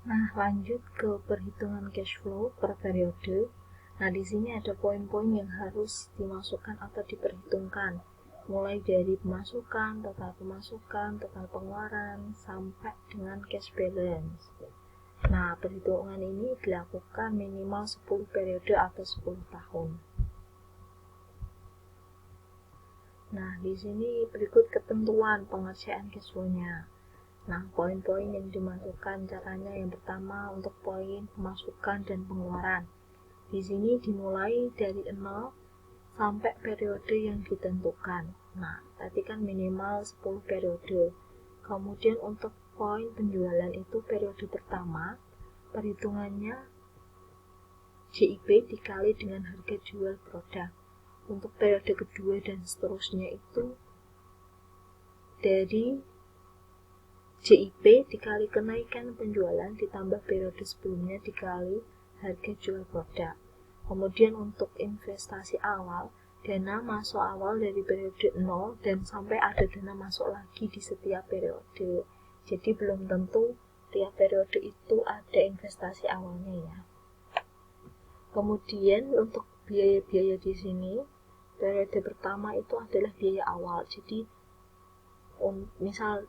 Nah, lanjut ke perhitungan cash flow per periode. Nah, di sini ada poin-poin yang harus dimasukkan atau diperhitungkan, mulai dari pemasukan, total pengeluaran, sampai dengan cash balance. Nah, perhitungan ini dilakukan minimal 10 periode atau 10 tahun. Nah, di sini berikut ketentuan pengerjaan cash flow-nya. Nah, poin-poin yang dimasukkan caranya yang pertama untuk poin pemasukan dan pengeluaran. Di sini dimulai dari 0 sampai periode yang ditentukan. Nah, tadi kan minimal 10 periode. Kemudian untuk poin penjualan itu periode pertama, perhitungannya JIP dikali dengan harga jual produk. Untuk periode kedua dan seterusnya itu dari JIP dikali kenaikan penjualan ditambah periode sebelumnya dikali harga jual produk. Kemudian untuk investasi awal, dana masuk awal dari periode 0 dan sampai ada dana masuk lagi di setiap periode. Jadi belum tentu tiap periode itu ada investasi awalnya ya. Kemudian untuk biaya-biaya di sini, periode pertama itu adalah biaya awal. Jadi misal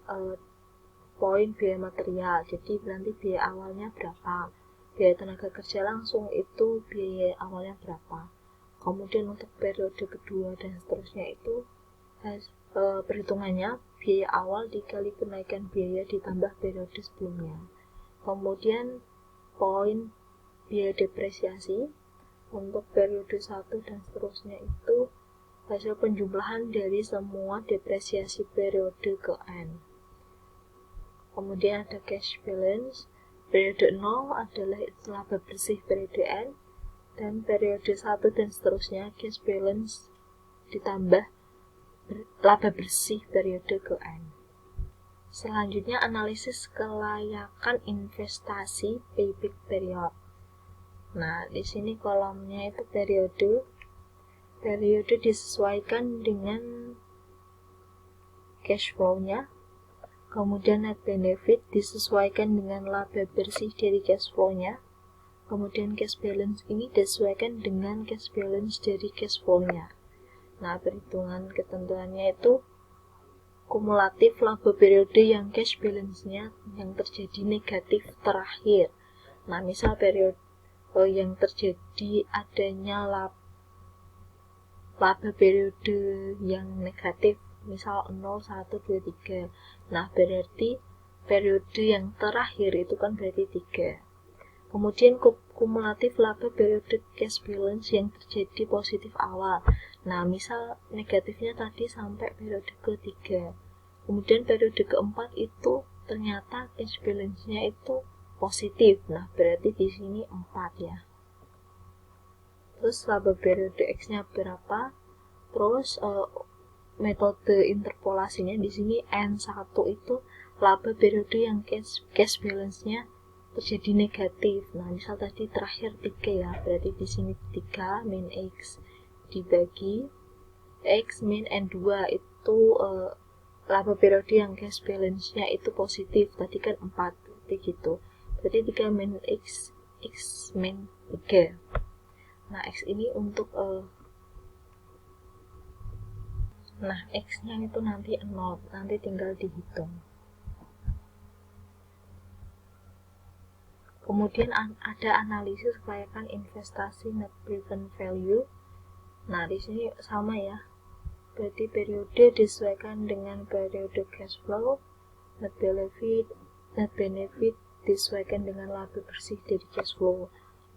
poin biaya material, jadi nanti biaya awalnya berapa, biaya tenaga kerja langsung itu biaya awalnya berapa. Kemudian untuk periode kedua dan seterusnya itu perhitungannya biaya awal dikali kenaikan biaya ditambah periode sebelumnya. Kemudian poin biaya depresiasi untuk periode 1 dan seterusnya itu hasil penjumlahan dari semua depresiasi periode ke N. Kemudian ada cash balance, periode 0 adalah laba bersih periode N, dan periode 1 dan seterusnya cash balance ditambah laba bersih periode ke N. Selanjutnya analisis kelayakan investasi payback period. Nah, di sini kolomnya itu periode disesuaikan dengan cash flow-nya. Kemudian net benefit disesuaikan dengan laba bersih dari cash flow-nya. Kemudian cash balance ini disesuaikan dengan cash balance dari cash flow-nya. Nah, perhitungan ketentuannya itu kumulatif laba periode yang cash balance-nya yang terjadi negatif terakhir. Nah, misal periode yang terjadi adanya laba periode yang negatif, misal 0, 1, 2, 3. Nah, berarti periode yang terakhir itu kan berarti 3. Kemudian kumulatif laba periode cash balance yang terjadi positif awal. Nah, misal negatifnya tadi sampai periode ketiga. Kemudian periode keempat itu ternyata cash balance-nya itu positif. Nah, berarti di sini 4 ya. Terus laba periode X-nya berapa? Terus metode interpolasinya di sini N1 itu laba periode yang cash balance-nya terjadi negatif. Nah, misal tadi terakhir 3 ya, berarti di sini 3 min X dibagi X min N2 itu laba periode yang cash balance-nya itu positif. Tadi kan 4, berarti gitu. Berarti 3 min X, X min 3. Nah, X ini untuk nah, X-nya itu nanti 0, nanti tinggal dihitung. Kemudian ada analisis kelayakan investasi net present value. Nah, di sini sama ya. Berarti periode disesuaikan dengan periode cash flow, net benefit disesuaikan dengan laba bersih dari cash flow.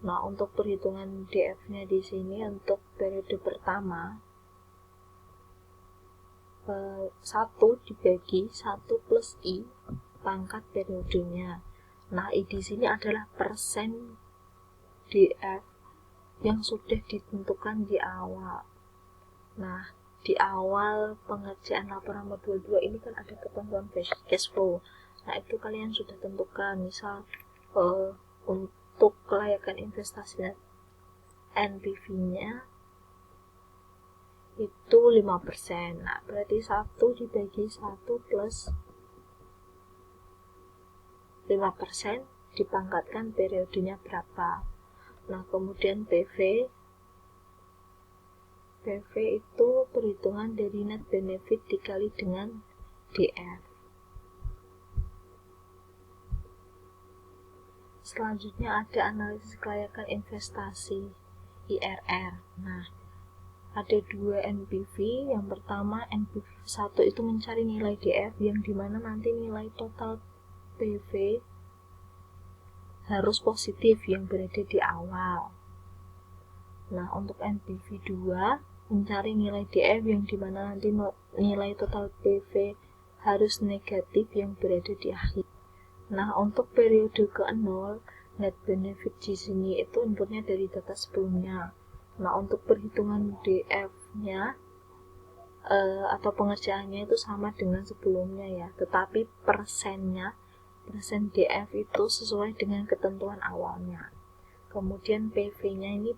Nah, untuk perhitungan DF-nya di sini untuk periode pertama 1 dibagi 1 plus I pangkat periodenya. Nah, I di sini adalah persen DF yang sudah ditentukan di awal. Nah, di awal pengerjaan laporan modul 2 ini kan ada ketentuan cash flow. Nah, itu kalian sudah tentukan. Misal untuk kelayakan investasi NPV-nya itu 5%. Nah, berarti 1 dibagi 1 plus 5% dipangkatkan periodenya berapa. Nah, kemudian PV itu perhitungan dari net benefit dikali dengan DF. Selanjutnya ada analisis kelayakan investasi, IRR. Nah, ada dua NPV. Yang pertama, NPV 1 itu mencari nilai DF, yang dimana nanti nilai total PV harus positif yang berada di awal. Nah, untuk NPV 2 mencari nilai DF, yang dimana nanti nilai total PV harus negatif yang berada di akhir. Nah, untuk periode ke-0, net benefit di sini itu inputnya dari data sebelumnya. Nah, untuk perhitungan DF-nya atau pengerjaannya itu sama dengan sebelumnya ya, tetapi persen DF itu sesuai dengan ketentuan awalnya. Kemudian PV-nya ini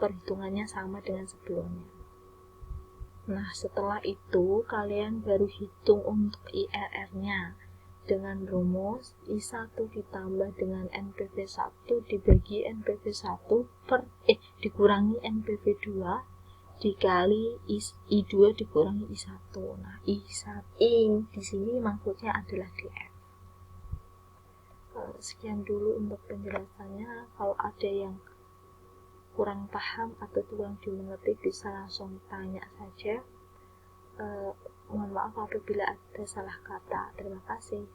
perhitungannya sama dengan sebelumnya. Nah, setelah itu kalian baru hitung untuk IRR-nya dengan rumus I1 ditambah dengan NPV 1 dibagi NPV 1 dikurangi NPV 2 dikali I2 dikurangi I1. Nah, I di sini maksudnya adalah DF. Sekian dulu untuk penjelasannya. Kalau ada yang kurang paham atau kurang dimengerti bisa langsung tanya saja. Mohon maaf apabila ada salah kata. Terima kasih.